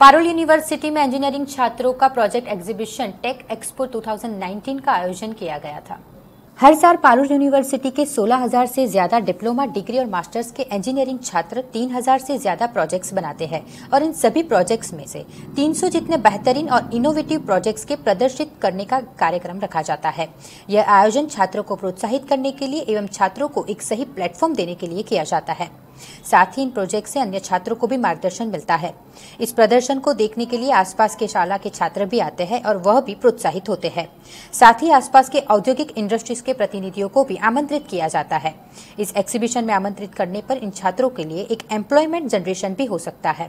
Parul university में engineering छात्रों का प्रोजेक्ट एग्जीबिशन टेक एक्सपो 2019 का आयोजन किया गया था। हर साल पारुल यूनिवर्सिटी के 16,000 से ज्यादा डिप्लोमा, डिग्री और मास्टर्स के इंजीनियरिंग छात्र 3,000 से ज्यादा प्रोजेक्ट्स बनाते हैं और इन सभी प्रोजेक्ट्स में से 300 जितने बेहतरीन और इनोवेटिव प्रोजेक्ट्स के प्रदर्शित करने का कार्यक्रम रखा जाता है। यह आयोजन छात्रों को प्रोत्साहित करने के लिए एवं छात्रों को एक सही प्लेटफॉर्म देने के लिए किया जाता है। साथ ही इन प्रोजेक्ट से अन्य छात्रों को भी मार्गदर्शन मिलता है। इस प्रदर्शन को देखने के लिए आसपास के शाला के छात्र भी आते हैं और वह भी प्रोत्साहित होते हैं। साथ ही आसपास के औद्योगिक इंडस्ट्रीज के प्रतिनिधियों को भी आमंत्रित किया जाता है। इस एग्जीबिशन में आमंत्रित करने पर इन छात्रों के लिए एक एम्प्लॉयमेंट जनरेशन भी हो सकता है।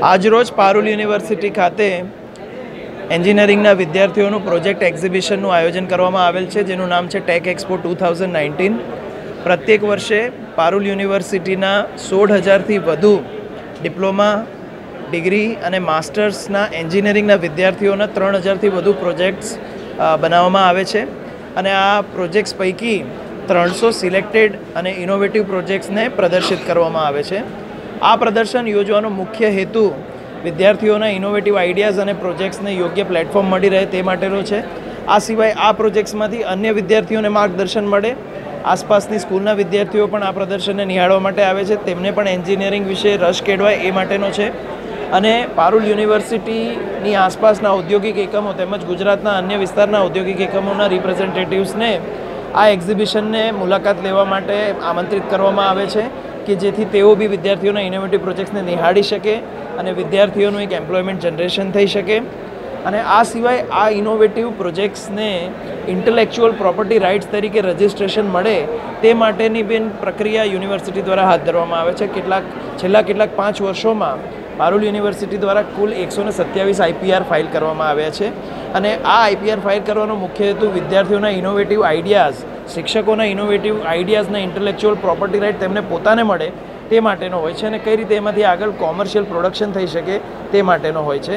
आज रोज पारुल यूनिवर्सिटी खाते એન્જિનિયરિંગના વિદ્યાર્થીઓનું પ્રોજેક્ટ એક્ઝિબિશનનું આયોજન કરવામાં આવેલ છે, જેનું નામ છે ટેક એક્સપો 2019। પ્રત્યેક વર્ષે પારુલ યુનિવર્સિટીના 16,000થી વધુ ડિપ્લોમા, ડિગ્રી અને માસ્ટર્સના એન્જિનિયરિંગના વિદ્યાર્થીઓના 3,000થી વધુ પ્રોજેક્ટ્સ બનાવવામાં આવે છે અને આ પ્રોજેક્ટ્સ પૈકી 300 સિલેક્ટેડ અને ઇનોવેટિવ પ્રોજેક્ટ્સને પ્રદર્શિત કરવામાં આવે છે। આ પ્રદર્શન યોજવાનો મુખ્ય હેતુ વિદ્યાર્થીઓના ઇનોવેટિવ આઈડિયાઝ અને પ્રોજેક્ટ્સને યોગ્ય પ્લેટફોર્મ મળી રહે તે માટેનો છે। આ સિવાય આ પ્રોજેક્ટ્સમાંથી અન્ય વિદ્યાર્થીઓને માર્ગદર્શન મળે। આસપાસની સ્કૂલના વિદ્યાર્થીઓ પણ આ પ્રદર્શનને નિહાળવા માટે આવે છે, તેમને પણ એન્જિનિયરિંગ વિશે રસ કેળવાય એ માટેનો છે। અને પારુલ યુનિવર્સિટીની આસપાસના ઔદ્યોગિક એકમો તેમજ ગુજરાતના અન્ય વિસ્તારના ઔદ્યોગિક એકમોના રિપ્રેઝેન્ટેટિવ્સને આ એક્ઝિબિશનને મુલાકાત લેવા માટે આમંત્રિત કરવામાં આવે છે કે જેથી તેઓ બી વિદ્યાર્થીઓના ઇનોવેટિવ પ્રોજેક્ટ્સને નિહાળી શકે અને વિદ્યાર્થીઓનું એક એમ્પ્લોયમેન્ટ જનરેશન થઈ શકે। અને આ સિવાય આ ઇનોવેટિવ પ્રોજેક્ટ્સને ઇન્ટેલેક્ચ્યુઅલ પ્રોપર્ટી રાઇટ્સ તરીકે રજિસ્ટ્રેશન મળે તે માટેની બી પ્રક્રિયા યુનિવર્સિટી દ્વારા હાથ ધરવામાં આવે છે। છેલ્લા કેટલાક 5 વર્ષોમાં પારુલ યુનિવર્સિટી દ્વારા કુલ 127 આઈપીઆર ફાઇલ કરવામાં આવ્યા છે અને આ આઈપીઆર ફાઇલ કરવાનો મુખ્ય હેતુ વિદ્યાર્થીઓના ઇનોવેટિવ આઈડિયાઝ, શિક્ષકોના ઇનોવેટિવ આઈડિયાઝના ઇન્ટેલેક્ચ્યુઅલ પ્રોપર્ટી રાઇટ તેમને પોતાને મળે તે માટેનો હોય છે અને કઈ રીતે એમાંથી આગળ કોમર્શિયલ પ્રોડક્શન થઈ શકે તે માટેનો હોય છે।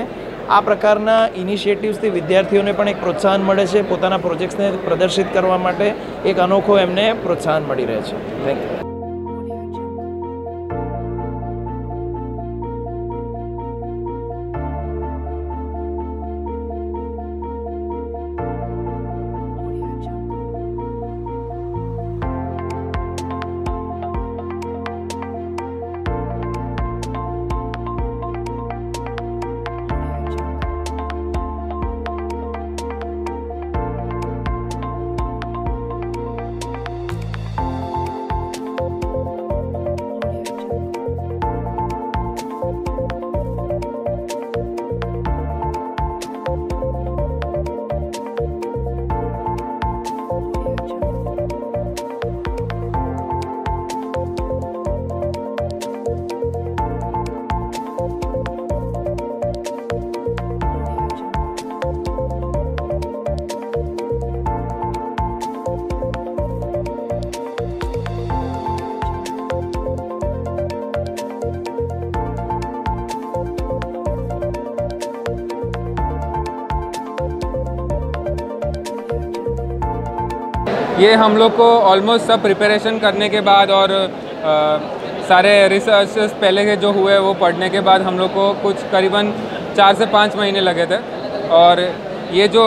આ પ્રકારના ઇનિશિયેટિવ્સથી વિદ્યાર્થીઓને પણ એક પ્રોત્સાહન મળે છે, પોતાના પ્રોજેક્ટ્સને પ્રદર્શિત કરવા માટે એક અનોખો એમને પ્રોત્સાહન મળી રહે છે। Thank you. ये हम लोग को ऑलमोस्ट सब प्रिपरेशन करने के बाद और सारे रिसर्च पहले के जो हुए वो पढ़ने के बाद हम लोग को कुछ करीबन 4 से 5 महीने लगे थे और ये जो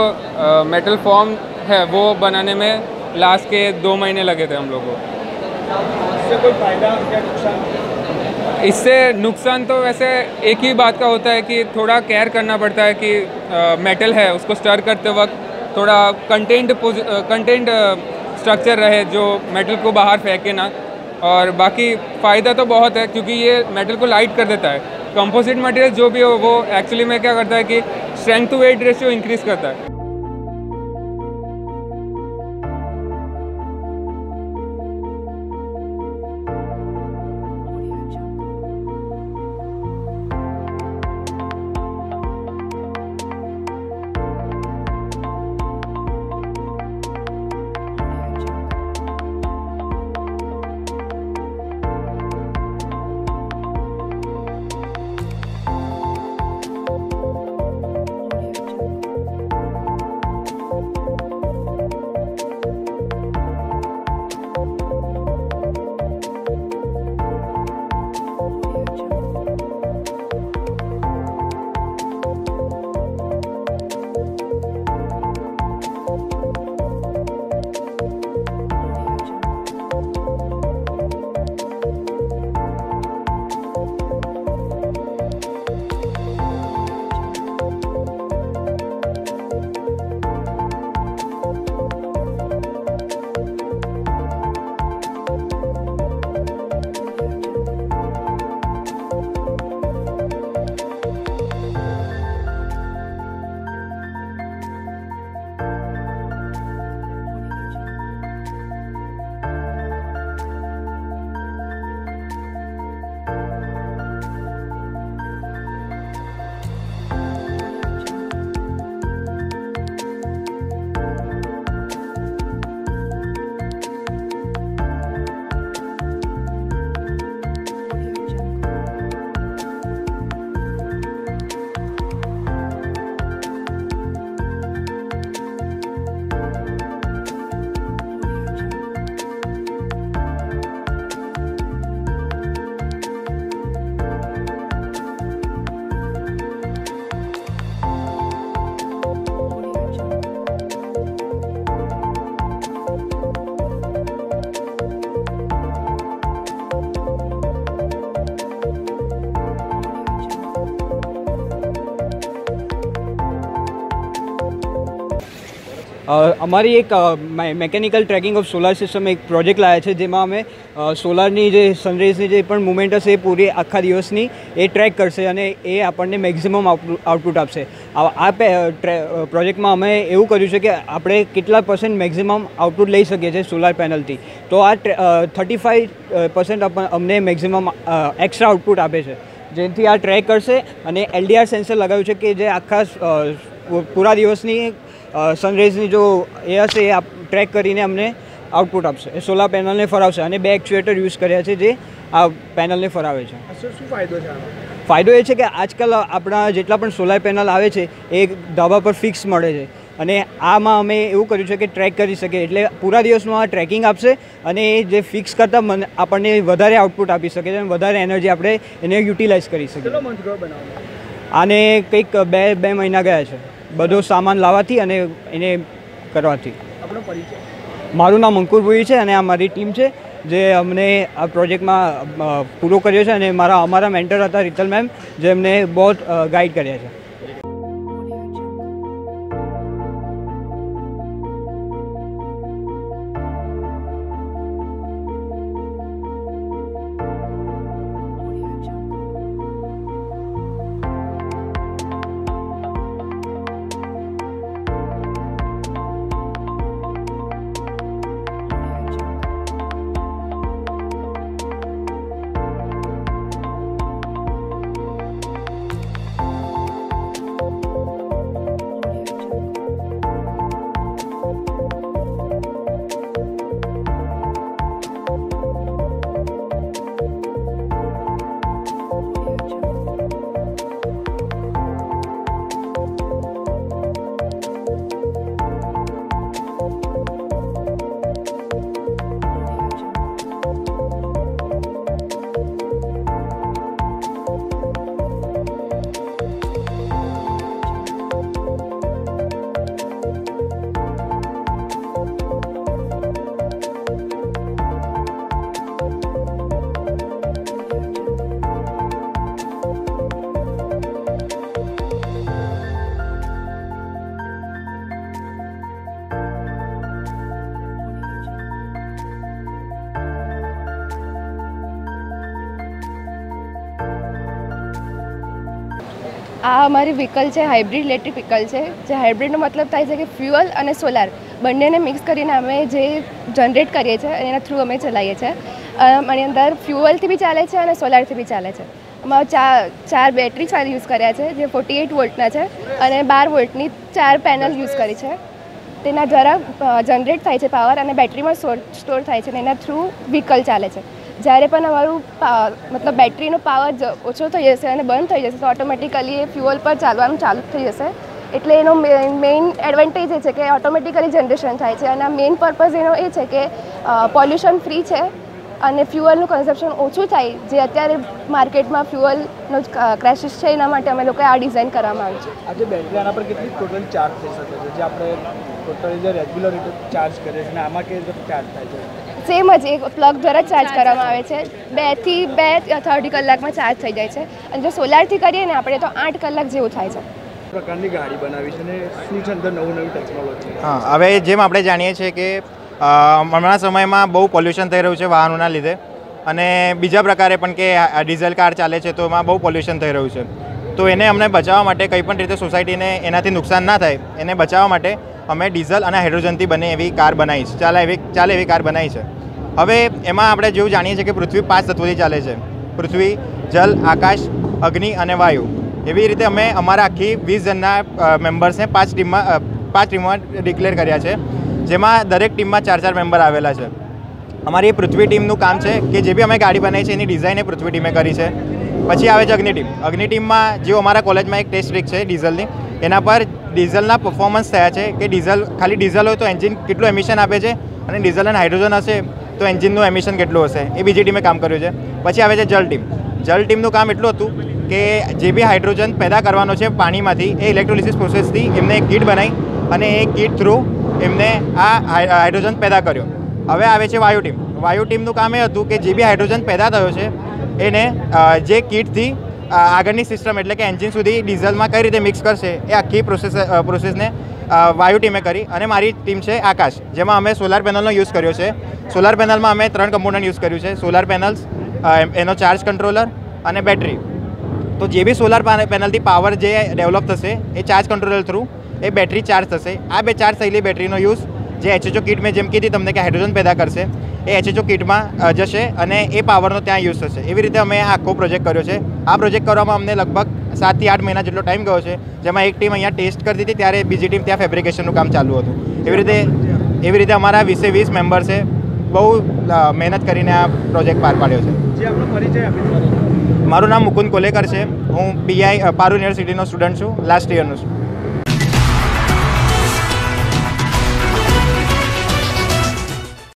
मेटल फॉर्म है वो बनाने में लास्ट के 2 महीने लगे थे हम लोग को। इससे कोई फायदा क्या नुकसान? इससे नुकसान तो वैसे एक ही बात का होता है कि थोड़ा केयर करना पड़ता है कि मेटल है उसको स्टर करते वक्त थोड़ा कंटेंट स्ट्रक्चर रहे जो मेटल को बाहर फेंके ना। और बाकी फ़ायदा तो बहुत है क्योंकि ये मेटल को लाइट कर देता है। कंपोजिट मटेरियल जो भी हो वो एक्चुअली में क्या करता है कि strength to weight ratio increase करता है। અમારી એક mechanical tracking of solar system એક પ્રોજેક્ટ લાવ્યા છે, જેમાં અમે સોલારની જે સનરાઈઝની જે પણ મુવમેન્ટ હશે એ પૂરી આખા દિવસની એ ટ્રેક કરશે અને એ આપણને મેક્ઝિમમ આઉટપુટ આપશે. આ પ્રોજેક્ટમાં અમે એવું કર્યું છે કે આપણે કેટલા % મેક્ઝિમમ આઉટપુટ લઈ શકીએ છીએ સોલાર પેનલથી. તો આ 35% અમને મેક્ઝિમમ એક્સ્ટ્રા આઉટપુટ આપે છે, જેનાથી આ ટ્રેક કરશે. અને LDR સેન્સર લગાવ્યું છે કે જે આખા પૂરા દિવસની સનરાઈઝની જો એ હશે એ ટ્રેક કરીને અમને આઉટપુટ આપશે, એ સોલાર પેનલને ફરાવશે. અને 2 એક્ચ્યુએટર યુઝ કર્યા છે જે આ પેનલને ફરાવે છે. શું ફાયદો છે આનો? ફાયદો એ છે કે આજકાલ આપણા જેટલા પણ સોલાર પેનલ આવે છે એ ધાબા પર ફિક્સ મળે છે, અને આમાં અમે એવું કર્યું છે કે ટ્રેક કરી શકીએ, એટલે પૂરા દિવસનું આ ટ્રેકિંગ આપશે અને એ જે ફિક્સ કરતાં આપણને વધારે આઉટપુટ આપી શકે છે અને વધારે એનર્જી આપણે એને યુટિલાઇઝ કરી શકીએ. આને કંઈક 2 મહિના ગયા છે બધો સામાન લાવવાથી અને એને કરવાથી. આપણો પરિચય? મારું નામ અંકુર ભુઈ છે અને આ મારી ટીમ છે જે અમને આ પ્રોજેક્ટમાં પૂરો કર્યો છે. અને અમારા મેન્ટર હતા રીતલ મેમ, જે અમને બહુ ગાઈડ કર્યા છે. આ અમારી વ્હીકલ છે, હાઇબ્રિડ ઇલેક્ટ્રિક વ્હીકલ છે. જે હાઇબ્રિડનો મતલબ થાય છે કે ફ્યુઅલ અને સોલાર બંનેને મિક્સ કરીને અમે જે જનરેટ કરીએ છીએ અને એના થ્રુ અમે ચલાવીએ છીએ. આની અંદર ફ્યુઅલથી બી ચાલે છે અને સોલારથી બી ચાલે છે. આમાં 4 બેટરી યુઝ કર્યા છે જે 48 વોલ્ટના છે અને 12 વોલ્ટની 4 પેનલ યુઝ કરી છે. તેના દ્વારા જનરેટ થાય છે પાવર અને બેટરીમાં સ્ટોર થાય છે અને એના થ્રુ વ્હીકલ ચાલે છે. જ્યારે પણ અમારું મતલબ બેટરીનો પાવર ઓછો થઈ જશે અને બંધ થઈ જશે તો ઓટોમેટિકલી એ ફ્યુઅલ પર ચાલવાનું ચાલુ થઈ જશે. એટલે એનો મેઇન એડવાન્ટેજ એ છે કે ઓટોમેટિકલી જનરેશન થાય છે અને આ મેઇન પર્પઝ એનો એ છે કે પોલ્યુશન ફ્રી છે અને ફ્યુઅલનું કન્ઝપ્શન ઓછું થાય. જે અત્યારે માર્કેટમાં ફ્યુઅલનો ક્રાઇસિસ છે એના માટે અમે લોકોએ આ ડિઝાઇન કરવામાં આવી છે. આજે બેટરી આના પર કેટલી ટોટલ ચાર્જ થઈ શકે છે, જે આપણે ટોટલી જે રેગ્યુલર રીતે ચાર્જ કરીએ છીએ અને આમાં કેવી રીતે ચાર્જ થાય છે? સેમ જ એક પ્લગ દ્વારા ચાર્જ કરવામાં આવે છે. 2 થી 2 અડધી કલાકમાં ચાર્જ થઈ જાય છે અને જો સોલારથી કરીએ ને આપણે તો 8 કલાક જેવું થાય છે. પ્રકારની ગાડી બનાવી છે અને શું છે અંદર નવી ટેકનોલોજી? હા, હવે જેમ આપણે જાણીએ છીએ કે હમણાં સમયમાં બહુ પોલ્યુશન થઈ રહ્યું છે વાહનોના લીધે, અને બીજા પ્રકારે પણ કે ડીઝલ કાર ચાલે છે તો એમાં બહુ પોલ્યુશન થઈ રહ્યું છે. તો એને અમને બચાવવા માટે કંઈ પણ રીતે સોસાયટીને એનાથી નુકસાન ના થાય એને બચાવવા માટે અમે ડીઝલ અને હાઇડ્રોજનથી બને એવી કાર બનાવી છે, ચાલે એવી કાર બનાવી છે. હવે એમાં આપણે જેવું જાણીએ છીએ કે પૃથ્વી 5 તત્વોથી ચાલે છે: પૃથ્વી, જલ, આકાશ, અગ્નિ અને વાયુ. એવી રીતે અમે અમારા આખી 20 જણના મેમ્બર્સને 5 ટીમમાં ડિક્લેર કર્યા છે, જેમાં દરેક ટીમમાં 4 મેમ્બર આવેલા છે. અમારી પૃથ્વી ટીમનું કામ છે કે જે બી અમે ગાડી બનાવી છે એની ડિઝાઇન એ પૃથ્વી ટીમે કરી છે. પછી આવે છે અગ્નિ ટીમ. અગ્નિ ટીમમાં જેઓ અમારા કોલેજમાં એક ટેસ્ટ રીક છે ડીઝલની, એના પર ડિઝલના પરફોર્મન્સ થયા છે કે ખાલી ડીઝલ હોય તો એન્જિન કેટલું એમિશન આપે છે અને ડીઝલ અને હાઇડ્રોજન હશે તો એન્જિનનું એમિશન કેટલું હશે, એ બીજી ટીમે કામ કર્યું છે. પછી આવે છે જલ ટીમ. જલ ટીમનું કામ એટલું હતું કે જે બી હાઇડ્રોજન પેદા કરવાનો છે પાણીમાંથી એ ઇલેક્ટ્રોલિસિસ પ્રોસેસથી એમને એક કીટ બનાવી અને એ કીટ થ્રુ એમને આ હાઇડ્રોજન પેદા કર્યો. હવે આવે છે વાયુ ટીમ. વાયુ ટીમનું કામ એ હતું કે જે બી હાઇડ્રોજન પેદા થયો છે એને જે કીટથી આગળની સિસ્ટમ એટલે કે એન્જિન સુધી ડીઝલમાં કઈ રીતે મિક્સ કરશે એ આખી પ્રોસેસને વાયુ ટીમે કરી અને મારી ટીમ છે આકાશ, જેમાં અમે સોલાર પેનલનો યુઝ કર્યો છે. સોલાર પેનલમાં અમે 3 કમ્પોનન્ટ યુઝ કર્યું છે: સોલાર પેનલ્સ, એનો ચાર્જ કંટ્રોલર અને બેટરી. તો જે બી સોલાર પેનલથી પાવર જે ડેવલપ થશે એ ચાર્જ કંટ્રોલર થ્રુ એ બેટરી ચાર્જ થશે. આ બે ચાર્જ થયેલી બેટરીનો યુઝ જે HHO કિટ મેં જેમ કીધી તમને કે હાઇડ્રોજન પેદા કરશે એ HHO કિટમાં જશે અને એ પાવરનો ત્યાં યુઝ થશે. એવી રીતે અમે આ આખો પ્રોજેક્ટ કર્યો છે. આ પ્રોજેક્ટ કરવામાં અમને લગભગ 7 થી 8 મહિના જેટલો ટાઈમ ગયો છે, જેમાં એક ટીમ અહીંયા ટેસ્ટ કરતી હતી ત્યારે બીજી ટીમ ત્યાં ફેબ્રિકેશનનું કામ ચાલુ હતું. એવી રીતે અમારા 20 મેમ્બર છે, બહુ મહેનત કરીને આ પ્રોજેક્ટ પાર પાડ્યો છે. જે આપણો પરિચય આપી. મારું નામ મુકુંદ કોલેકર છે. હું પારુલ યુનિવર્સિટીનો સ્ટુડન્ટ છું, લાસ્ટ યરનો છું.